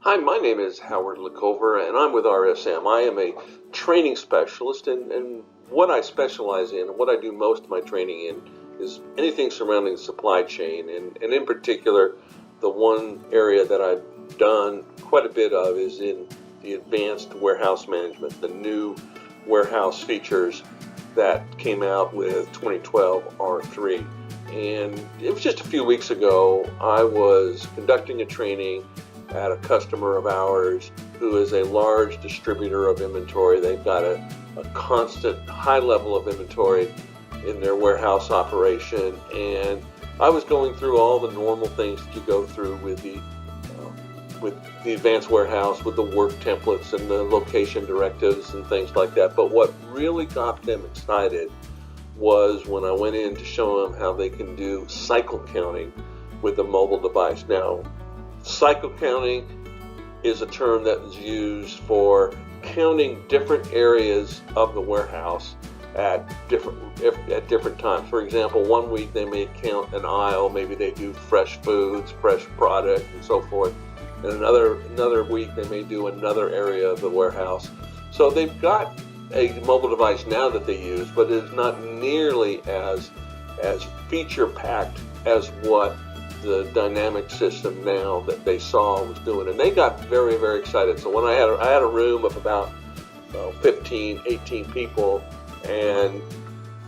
Hi, my name is Howard Lecover, and I'm with RSM. I am a training specialist, and what I specialize in, and what I do most of my training in, is anything surrounding the supply chain. And in particular, the one area that I've done quite a bit of is in the advanced warehouse management, the new warehouse features that came out with 2012 R3. And it was just a few weeks ago, I was conducting a training at a customer of ours who is a large distributor of inventory. They've got a constant high level of inventory in their warehouse operation, and I was going through all the normal things that you go through with the advanced warehouse, with the work templates and the location directives and things like that. But what really got them excited was when I went in to show them how they can do cycle counting with a mobile device. Now, cycle counting is a term that is used for counting different areas of the warehouse at different times. For example, one week they may count an aisle, maybe they do fresh foods, fresh product, and so forth. And another week they may do another area of the warehouse. So they've got a mobile device now that they use, but it is not nearly as feature packed as what the dynamic system now that they saw was doing, and they got very, very excited. So when I had a room of about 15, 18 people, and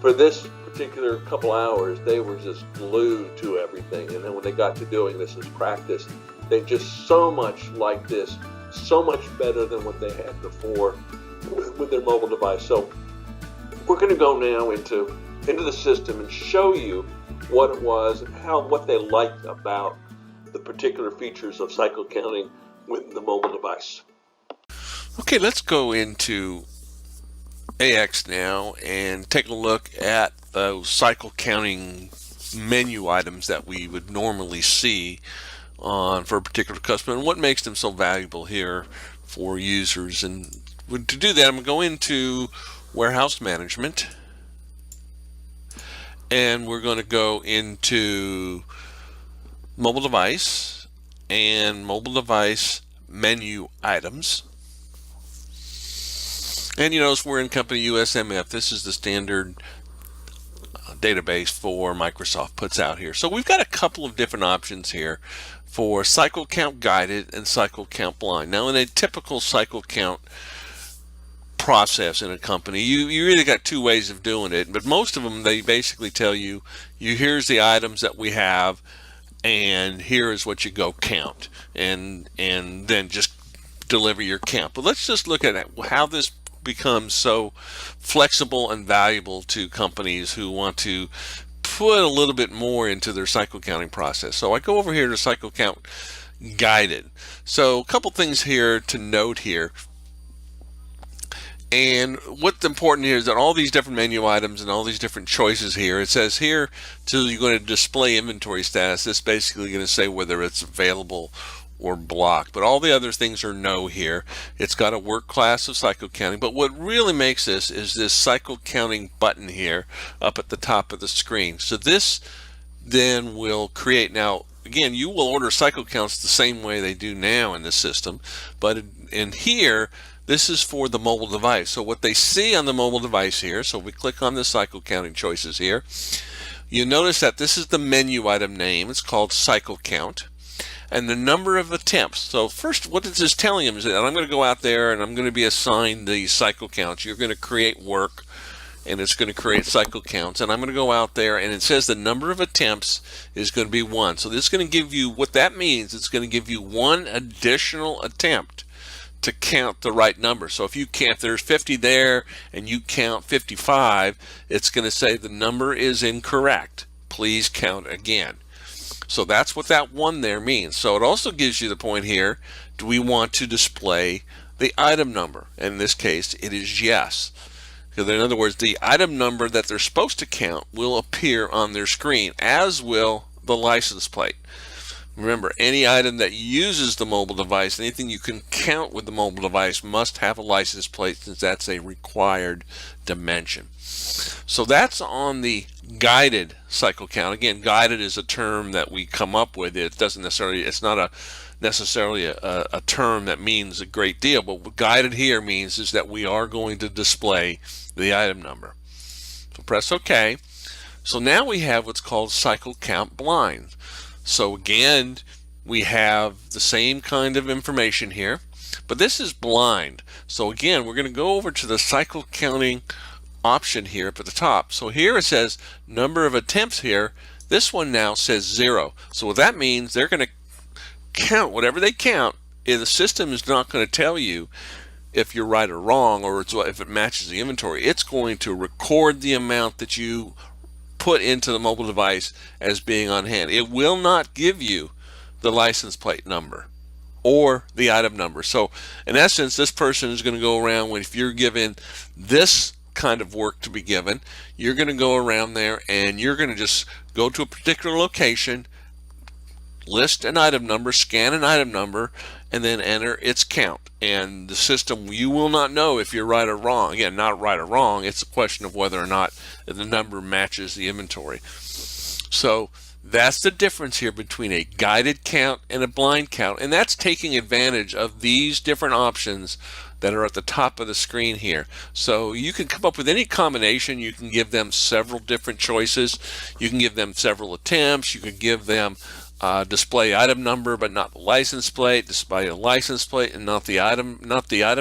for this particular couple hours, they were just glued to everything. And then when they got to doing this as practice, they just so much like this, so much better than what they had before with their mobile device. So we're going to go now into the system and show you what it was and what they liked about the particular features of cycle counting with the mobile device. Okay, let's go into AX now and take a look at those cycle counting menu items that we would normally see for a particular customer and what makes them so valuable here for users. And to do that, I'm going to go into warehouse management, and we're going to go into mobile device and mobile device menu items. And you notice we're in company USMF. This is the standard database for Microsoft puts out here. So we've got a couple of different options here for cycle count guided and cycle count blind. Now, in a typical cycle count process in a company, you really got two ways of doing it, but most of them, they basically tell you here's the items that we have, and here is what you go count, and then just deliver your count. But let's just look at how this becomes so flexible and valuable to companies who want to put a little bit more into their cycle counting process. So I go over here to cycle count guided. So a couple things here to note here. And what's important here is that all these different menu items and all these different choices here, it says here you're going to display inventory status. This is basically going to say whether it's available or blocked, but all the other things are no here. It's got a work class of cycle counting, but what really makes this is this cycle counting button here up at the top of the screen. So this then will create, now again, you will order cycle counts the same way they do now in the system, but in here, this is for the mobile device. So what they see on the mobile device here, so we click on the cycle counting choices here, you notice that this is the menu item name. It's called cycle count, and the number of attempts. So first, what it's just telling them is that I'm going to go out there and I'm going to be assigned the cycle counts. You're going to create work, and it's going to create cycle counts, and I'm going to go out there, and it says the number of attempts is going to be 1. So this is going to give you, what that means, it's going to give you 1 additional attempt to count the right number. So if there's 50 there and you count 55, it's going to say the number is incorrect. Please count again. So that's what that 1 there means. So it also gives you the point here, do we want to display the item number? In this case, it is yes. Because in other words, the item number that they're supposed to count will appear on their screen, as will the license plate. Remember, any item that uses the mobile device, anything you can count with the mobile device, must have a license plate, since that's a required dimension. So that's on the guided cycle count. Again, guided is a term that we come up with. It doesn't necessarily, it's not necessarily a term that means a great deal, but what guided here means is that we are going to display the item number. So press OK. So now we have what's called cycle count blind. So again, we have the same kind of information here, but this is blind. So again, we're going to go over to the cycle counting option here up at the top. So here it says number of attempts here. This one now says 0. So what that means, they're going to count whatever they count. The system is not going to tell you if you're right or wrong, or if it matches the inventory. It's going to record the amount that you put into the mobile device as being on hand. It will not give you the license plate number or the item number. So in essence, this person is going to go around, if you're given this kind of work to be given, you're going to go around there and you're going to just go to a particular location, list an item number, scan an item number, and then enter its count. And the system, you will not know if you're right or wrong. Again, not right or wrong, it's a question of whether or not the number matches the inventory. So that's the difference here between a guided count and a blind count, and that's taking advantage of these different options that are at the top of the screen here. So you can come up with any combination. You can give them several different choices. You can give them several attempts. You can give them display item number but not the license plate, display a license plate and not the item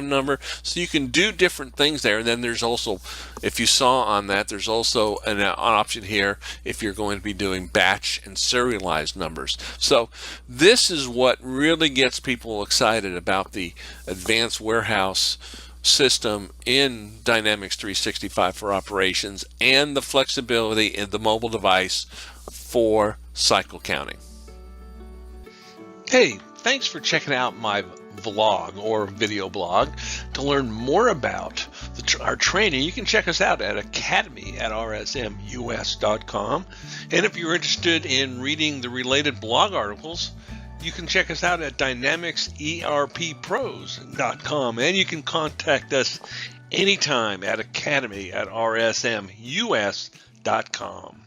number. So you can do different things there. And then there's also, if you saw on that, there's also an option here if you're going to be doing batch and serialized numbers. So this is what really gets people excited about the advanced warehouse system in Dynamics 365 for operations and the flexibility in the mobile device for cycle counting. Hey, thanks for checking out my vlog or video blog. To learn more about our training, you can check us out at academy@rsmus.com. And if you're interested in reading the related blog articles, you can check us out at dynamicserppros.com. And you can contact us anytime at academy@rsmus.com.